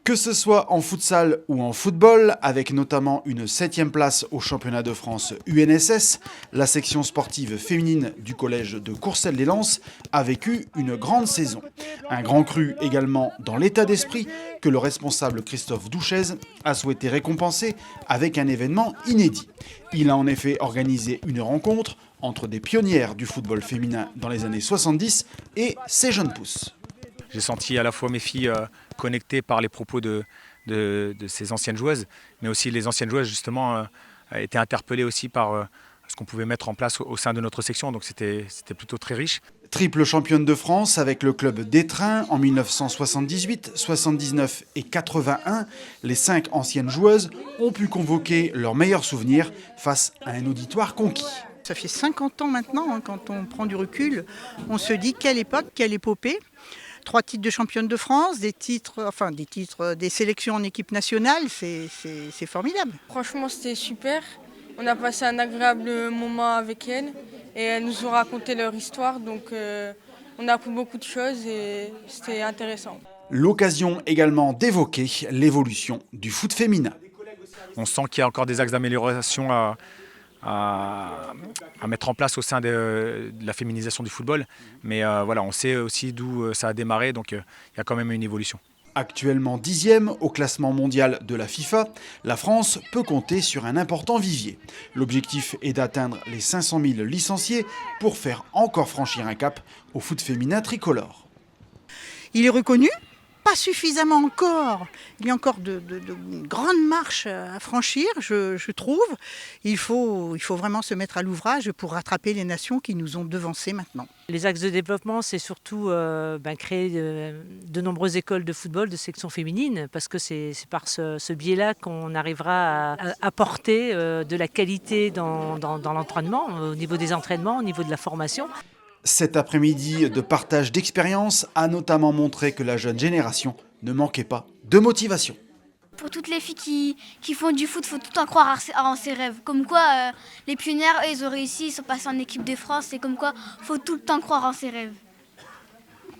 Que ce soit en futsal ou en football, avec notamment une 7e place au championnat de France UNSS, la section sportive féminine du collège de Courcelles-lès-Lens a vécu une grande saison. Un grand cru également dans l'état d'esprit que le responsable Christophe Douchez a souhaité récompenser avec un événement inédit. Il a en effet organisé une rencontre entre des pionnières du football féminin dans les années 70 et ces jeunes pousses. J'ai senti à la fois mes filles connectées par les propos de ces anciennes joueuses, mais aussi les anciennes joueuses justement étaient interpellées aussi par ce qu'on pouvait mettre en place au sein de notre section, donc c'était plutôt très riche. Triple championne de France avec le club d'Étreint en 1978, 79 et 81, les 5 anciennes joueuses ont pu convoquer leurs meilleurs souvenirs face à un auditoire conquis. Ça fait 50 ans maintenant, quand on prend du recul, on se dit quelle époque, quelle épopée. 3 titres de championne de France, des sélections en équipe nationale, c'est formidable. Franchement, c'était super. On a passé un agréable moment avec elles et elles nous ont raconté leur histoire, donc on a appris beaucoup de choses et c'était intéressant. L'occasion également d'évoquer l'évolution du foot féminin. On sent qu'il y a encore des axes d'amélioration à mettre en place au sein de la féminisation du football. Mais voilà, on sait aussi d'où ça a démarré, donc il y a quand même une évolution. Actuellement 10e au classement mondial de la FIFA, la France peut compter sur un important vivier. L'objectif est d'atteindre les 500 000 licenciés pour faire encore franchir un cap au foot féminin tricolore. Il est reconnu, pas suffisamment encore. Il y a encore de grandes marches à franchir, je trouve. Il faut vraiment se mettre à l'ouvrage pour rattraper les nations qui nous ont devancés maintenant. Les axes de développement, c'est surtout créer de nombreuses écoles de football, de sections féminines, parce que c'est par ce biais-là qu'on arrivera à apporter de la qualité dans l'entraînement, au niveau des entraînements, au niveau de la formation. Cet après-midi de partage d'expérience a notamment montré que la jeune génération ne manquait pas de motivation. Pour toutes les filles qui font du foot, il faut tout le temps croire en ses rêves. Comme quoi, les pionnières, ils ont réussi, ils sont passés en équipe de France, et comme quoi, il faut tout le temps croire en ses rêves.